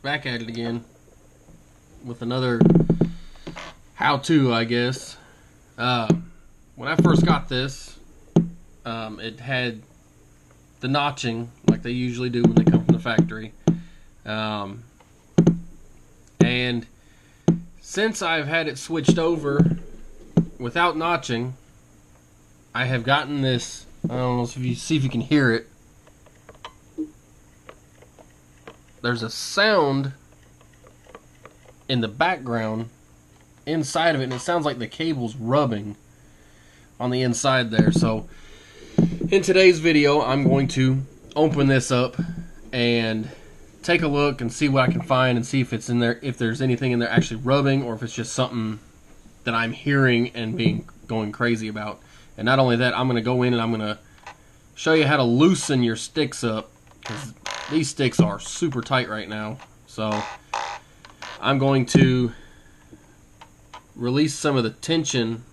back at it again with another how-to, I guess. When I first got this, it had the notching like they usually do when they come from the factory. And since I've had it switched over without notching, I have gotten this, I don't know if you see if you can hear it. There's a sound in the background inside of it, and it sounds like the cable's rubbing on the inside there. So in today's video, I'm going to open this up and take a look and see what I can find and see if it's in there, if there's anything in there actually rubbing, or if it's just something that I'm hearing and going crazy about. And not only that, I'm going to go in and I'm going to show you how to loosen your sticks up, because these sticks are super tight right now. So I'm going to release some of the tension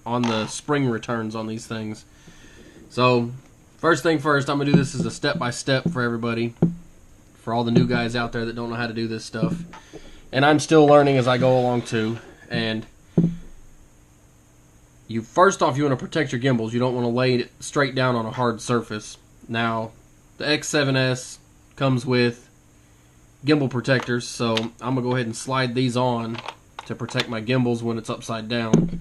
on the spring returns on these things. So first thing first, I'm going to do this as a step-by-step for everybody, for all the new guys out there that don't know how to do this stuff. And I'm still learning as I go along too. And first off, you want to protect your gimbals. You don't want to lay it straight down on a hard surface. Now, the Qx7s comes with gimbal protectors, so I'm going to go ahead and slide these on to protect my gimbals when it's upside down.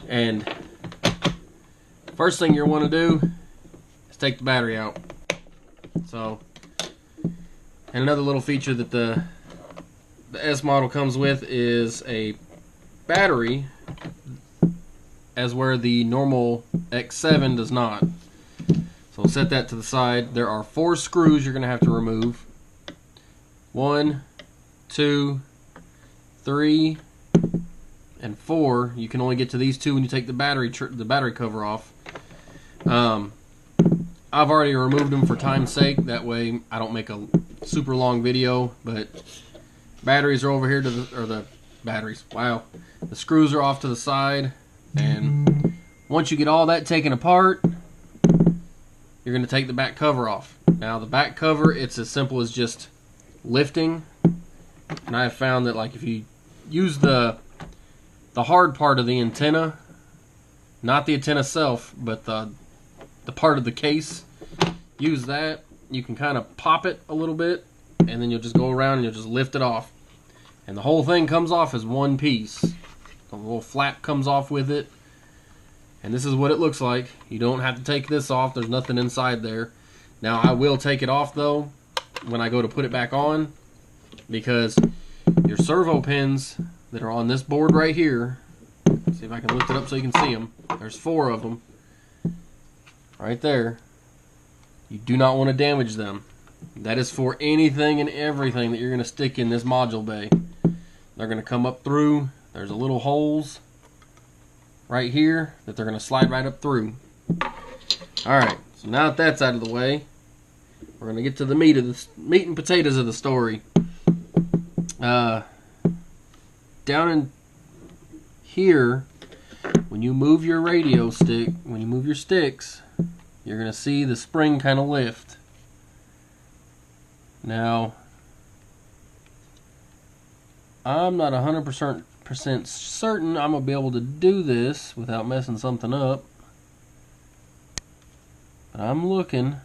And first thing you want to do is take the battery out. So, and another little feature that the S model comes with is a battery, as where the normal X7 does not. So we'll set that to the side. There are 4 screws you're going to have to remove. 1, 2, 3, and 4. You can only get to these 2 when you take the battery cover off. I've already removed them for time's sake. That way I don't make a super long video. But batteries are over here to the batteries. Wow, the screws are off to the side. And once you get all that taken apart, you're going to take the back cover off. Now the back cover, it's as simple as just lifting. And I have found that, like, if you use the hard part of the antenna, not the antenna itself, but the part of the case, use that, you can kind of pop it a little bit, and then you'll just go around and you'll just lift it off. And the whole thing comes off as one piece. The little flap comes off with it. And this is what it looks like. You don't have to take this off. There's nothing inside there. Now, I will take it off, though, when I go to put it back on, because your servo pins that are on this board right here, see if I can lift it up so you can see them. There's 4 of them right there. You do not want to damage them. That is for anything and everything that you're going to stick in this module bay. They're going to come up through. There's a little holes right here that they're going to slide right up through. Alright, so now that that's out of the way, we're going to get to the meat and potatoes of the story. Down in here, when you move your radio stick, when you move your sticks, you're going to see the spring kind of lift. Now, I'm not 100% certain I'm going to be able to do this without messing something up. But I'm looking,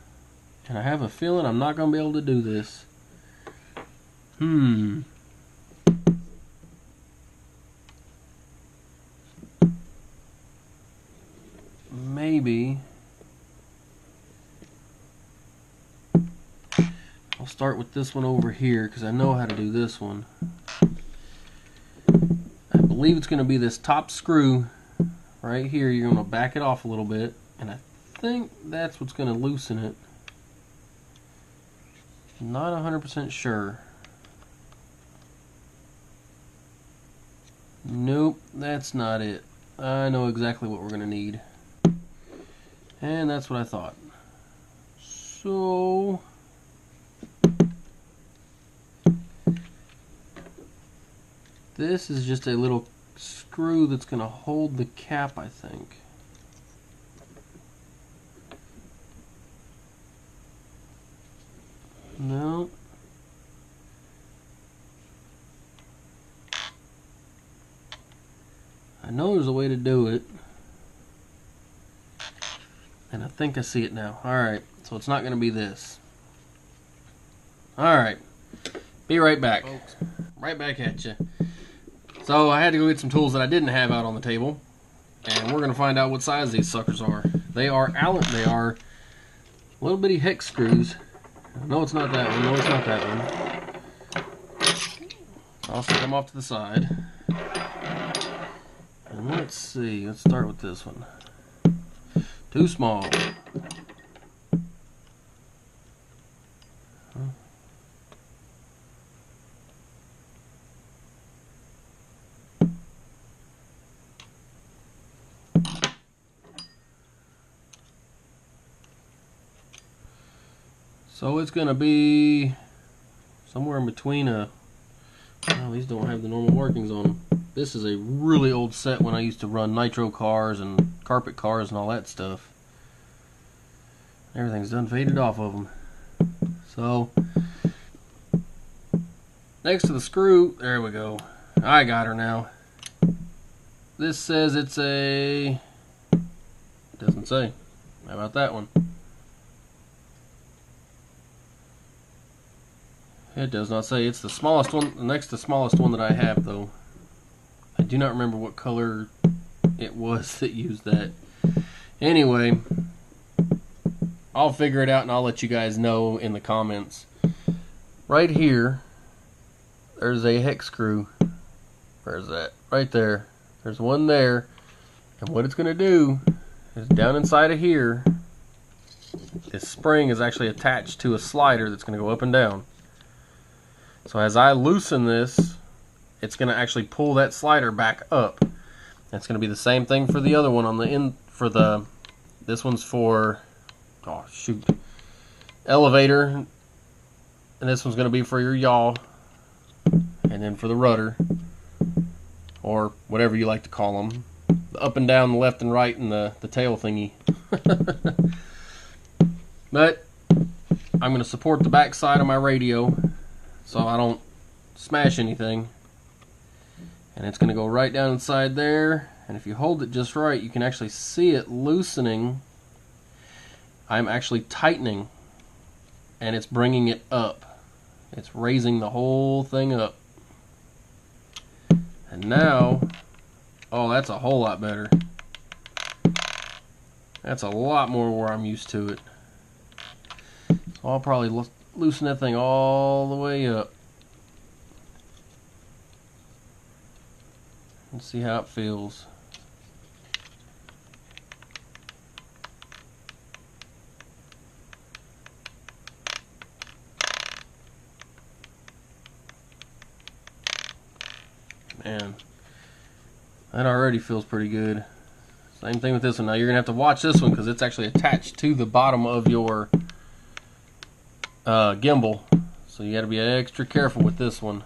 and I have a feeling I'm not going to be able to do this. Maybe I'll start with this one over here, because I know how to do this one. I believe it's going to be this top screw right here. You're going to back it off a little bit, and I think that's what's going to loosen it. Not 100% sure. Nope, that's not it. I know exactly what we're going to need. And that's what I thought. So this is just a little screw that's going to hold the cap, I think. No. I know there's a way to do it. And I think I see it now. Alright, so it's not going to be this. Alright, be right back. Folks, right back at you. So I had to go get some tools that I didn't have out on the table. And we're going to find out what size these suckers are. They are little bitty hex screws. No, it's not that one. No, it's not that one. I'll set them off to the side. And let's see. Let's start with this one. Too small. So it's going to be somewhere in between a... Well, these don't have the normal markings on them. This is a really old set when I used to run nitro cars and carpet cars and all that stuff. Everything's done faded off of them. So, next to the screw, there we go. I got her now. This says it's a... It doesn't say. How about that one? It does not say. It's the smallest one, the next to smallest one that I have, though. I do not remember what color it was that used that. Anyway, I'll figure it out and I'll let you guys know in the comments. Right here, there's a hex screw. Where's that? Right there. There's one there. And what it's going to do is down inside of here, this spring is actually attached to a slider that's going to go up and down. So as I loosen this, it's going to actually pull that slider back up. That's going to be the same thing for the other one on the end. This one's for, oh shoot, elevator, and this one's going to be for your yaw, and then for the rudder, or whatever you like to call them, the up and down, the left and right, and the tail thingy. But I'm going to support the back side of my radio so I don't smash anything. And it's going to go right down inside there. And if you hold it just right, you can actually see it loosening. I'm actually tightening. And it's bringing it up. It's raising the whole thing up. And now, oh, that's a whole lot better. That's a lot more where I'm used to it. So I'll probably loosen that thing all the way up. Let's see how it feels. Man, that already feels pretty good. Same thing with this one. Now you're going to have to watch this one because it's actually attached to the bottom of your gimbal. So you got to be extra careful with this one.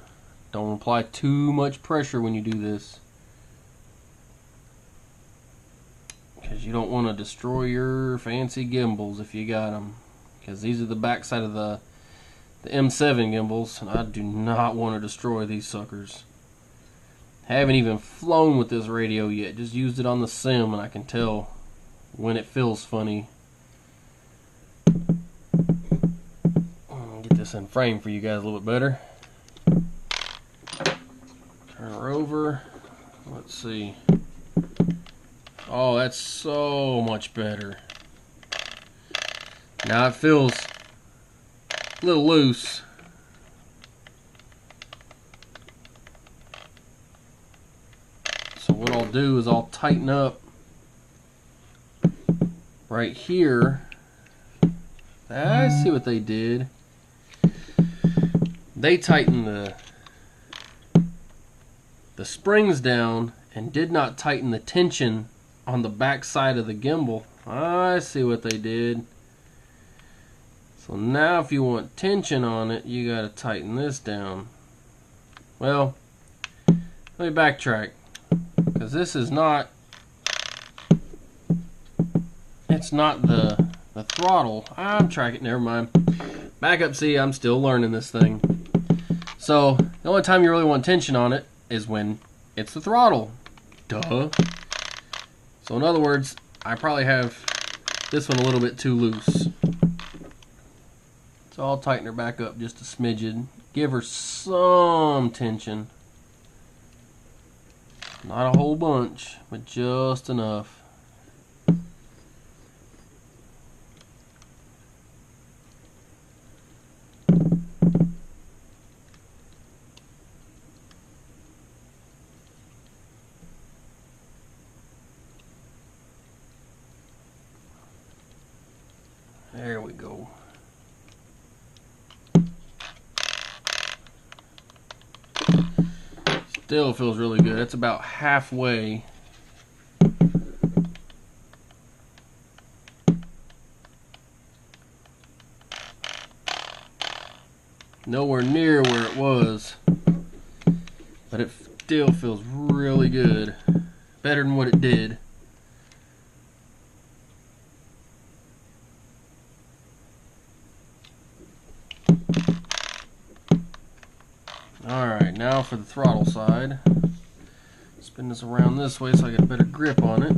Don't apply too much pressure when you do this, because you don't want to destroy your fancy gimbals if you got them. Because these are the backside of the M7 gimbals, and I do not want to destroy these suckers. Haven't even flown with this radio yet. Just used it on the sim, and I can tell when it feels funny. Get this in frame for you guys a little bit better. Turn her over. Let's see. Oh, that's so much better. Now it feels a little loose. So what I'll do is I'll tighten up right here. I see what they did. They tightened the springs down and did not tighten the tension on the back side of the gimbal. I see what they did. So now if you want tension on it, you got to tighten this down. Well, let me backtrack, because this is not, it's not the throttle. I'm tracking, never mind. Back up, see, I'm still learning this thing. So the only time you really want tension on it is when it's the throttle. Duh. So in other words, I probably have this one a little bit too loose. So I'll tighten her back up just a smidgen. Give her some tension. Not a whole bunch, but just enough. There we go. Still feels really good. It's about halfway. Nowhere near where it was, but it still feels really good. Better than what it did. Alright, now for the throttle side. Spin this around this way so I get a better grip on it.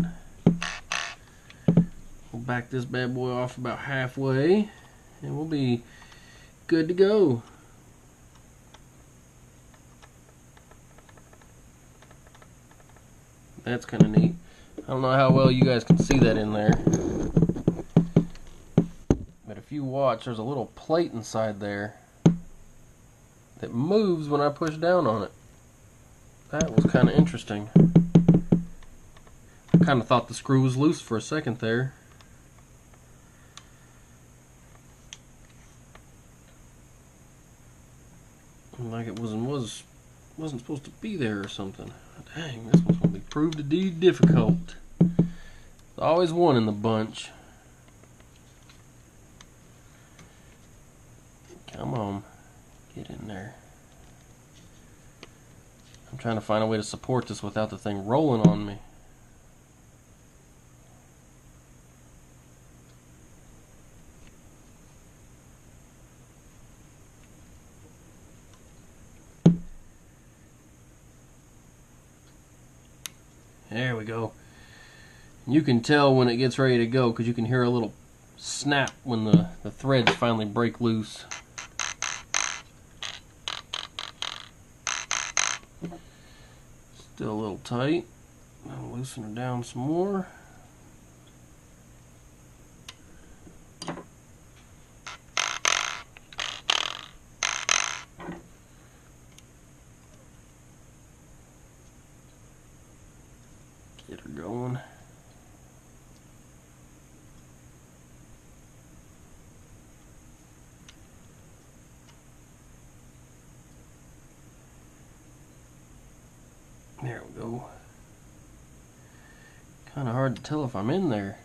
We'll back this bad boy off about halfway, and we'll be good to go. That's kind of neat. I don't know how well you guys can see that in there, but if you watch, there's a little plate inside there that moves when I push down on it. That was kind of interesting. I kind of thought the screw was loose for a second there. Like it wasn't supposed to be there or something. Dang, this one's going to be proved to be difficult. There's always one in the bunch. Come on. Get in there. I'm trying to find a way to support this without the thing rolling on me. There we go. You can tell when it gets ready to go because you can hear a little snap when the threads finally break loose. Still a little tight. I'll loosen her down some more. Get her going. There we go. Kind of hard to tell if I'm in there.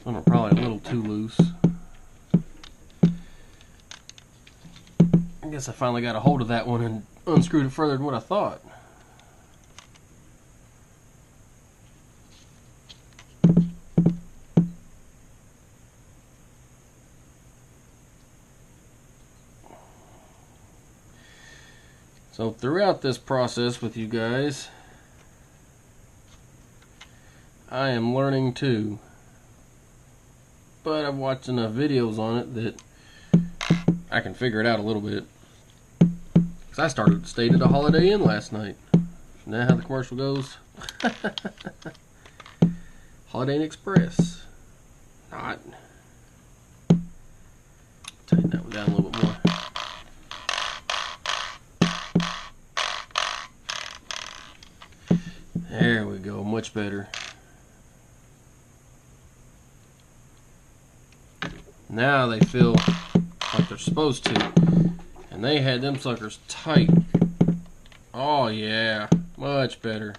Some are probably a little too loose. I guess I finally got a hold of that one and unscrewed it further than what I thought. So throughout this process with you guys, I am learning too. But I've watched enough videos on it that I can figure it out a little bit. Because I stayed at a Holiday Inn last night. Isn't that how the commercial goes? Holiday Inn Express. Not. Tighten that one down a little bit more. There we go, much better. Now they feel like they're supposed to. And they had them suckers tight. Oh yeah, much better.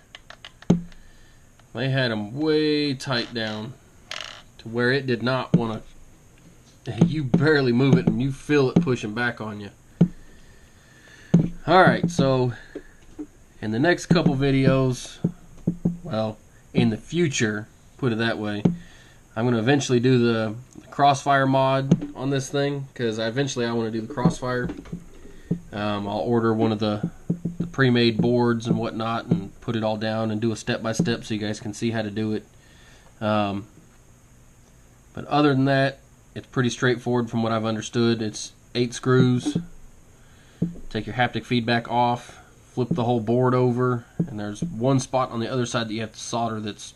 They had them way tight down to where it did not want to. You barely move it and you feel it pushing back on you. Alright, so in the next couple videos, well, in the future, put it that way, I'm going to eventually do the crossfire mod on this thing, because eventually I want to do the crossfire. I'll order one of the pre-made boards and whatnot and put it all down and do a step-by-step so you guys can see how to do it. But other than that, it's pretty straightforward from what I've understood. It's 8 screws. Take your haptic feedback off, flip the whole board over, and there's one spot on the other side that you have to solder that's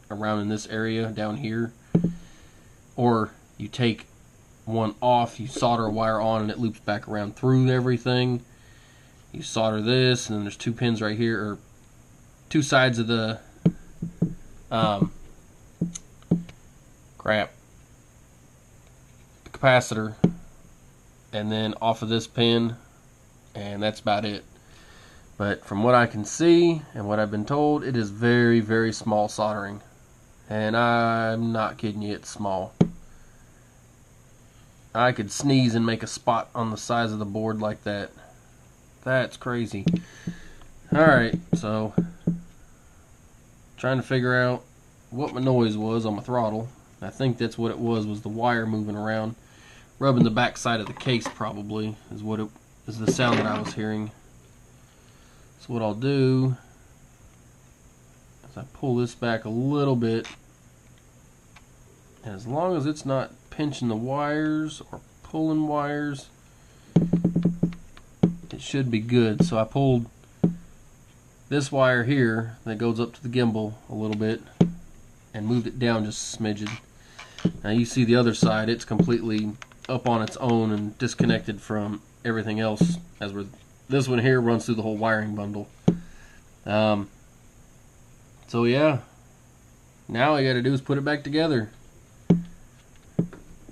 around in this area down here. Or you take one off, you solder a wire on, and it loops back around through everything. You solder this, and then there's 2 pins right here, or 2 sides of the capacitor, and then off of this pin, and that's about it. But from what I can see and what I've been told, it is very, very small soldering, and I'm not kidding you, it's small. I could sneeze and make a spot on the size of the board like that. That's crazy. Alright, so trying to figure out what my noise was on my throttle. I think that's what it was the wire moving around, rubbing the back side of the case probably is what it is, the sound that I was hearing. So what I'll do is I pull this back a little bit, and as long as it's not pinching the wires or pulling wires, it should be good. So I pulled this wire here that goes up to the gimbal a little bit and moved it down just a smidgen. Now you see the other side, it's completely up on its own and disconnected from everything else, as we're, this one here runs through the whole wiring bundle. So yeah, now all I gotta do is put it back together.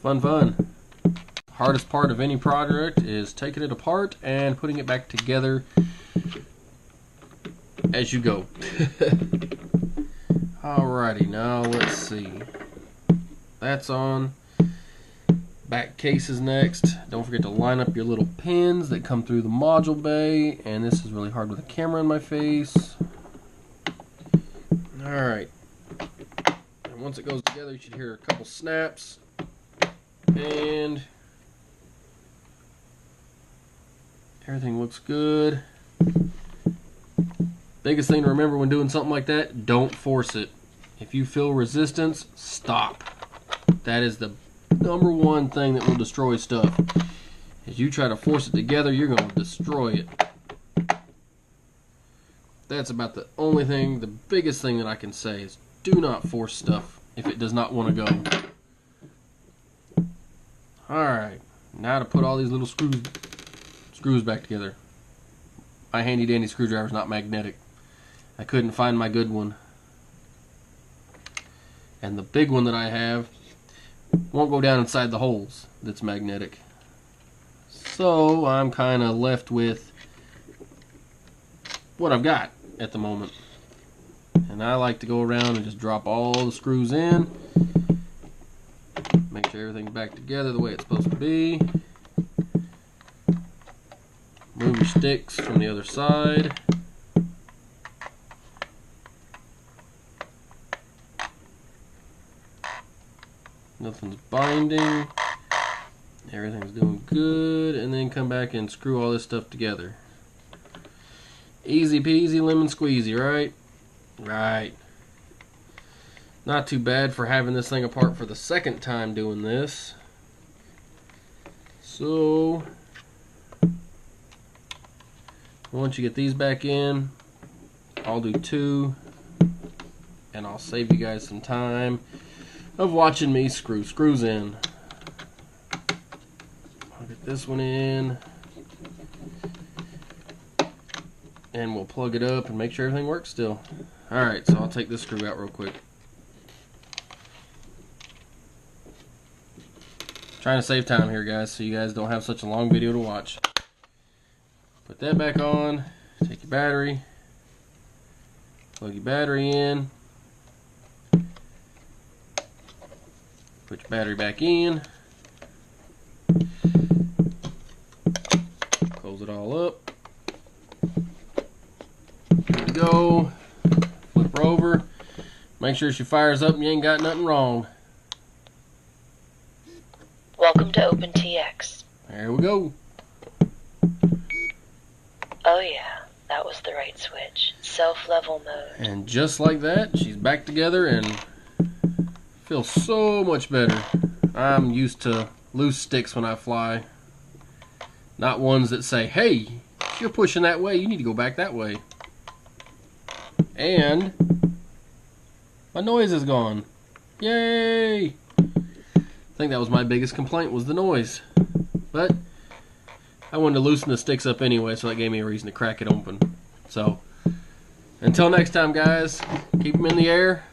Fun. Hardest part of any project is taking it apart and putting it back together as you go. Alrighty, now let's see. That's on. Back case is next. Don't forget to line up your little pins that come through the module bay, and this is really hard with a camera in my face. Alright. And once it goes together, you should hear a couple snaps. And everything looks good. Biggest thing to remember when doing something like that, don't force it. If you feel resistance, stop. That is the #1 thing that will destroy stuff. As you try to force it together, you're going to destroy it. That's about the only thing, the biggest thing that I can say is do not force stuff if it does not want to go. Alright, now to put all these little screws back together. My handy dandy screwdriver is not magnetic. I couldn't find my good one. And the big one that I have won't go down inside the holes that's magnetic. So I'm kind of left with what I've got at the moment. And I like to go around and just drop all the screws in. Make sure everything's back together the way it's supposed to be. Move your sticks from the other side. Nothing's binding. Everything's doing good. And then come back and screw all this stuff together. Easy peasy lemon squeezy, right? Right. Not too bad for having this thing apart for the second time doing this. So once you get these back in, I'll do 2, and I'll save you guys some time of watching me screw screws in. I'll get this one in, and we'll plug it up and make sure everything works still. Alright, so I'll take this screw out real quick. Trying to save time here, guys, so you guys don't have such a long video to watch. Put that back on, take your battery, plug your battery in, put your battery back in, close it all up, go. Flip her over. Make sure she fires up and you ain't got nothing wrong. Welcome to OpenTX. There we go. Oh yeah, that was the right switch. Self-level mode. And just like that, she's back together and feels so much better. I'm used to loose sticks when I fly. Not ones that say, hey, you're pushing that way, you need to go back that way. And my noise is gone. Yay! I think that was my biggest complaint, was the noise. But I wanted to loosen the sticks up anyway, so that gave me a reason to crack it open. So, until next time, guys, keep them in the air.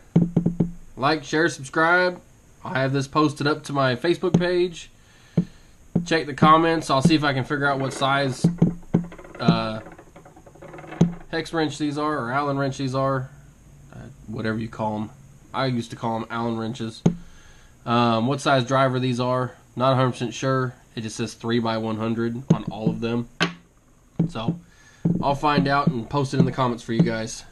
Like, share, subscribe. I'll have this posted up to my Facebook page. Check the comments. I'll see if I can figure out what size hex wrench these are, or Allen wrench these are. Whatever you call them. I used to call them Allen wrenches. What size driver these are. Not 100% sure. It just says 3x100 on all of them. So, I'll find out and post it in the comments for you guys.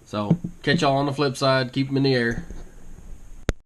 So, catch y'all on the flip side. Keep them in the air.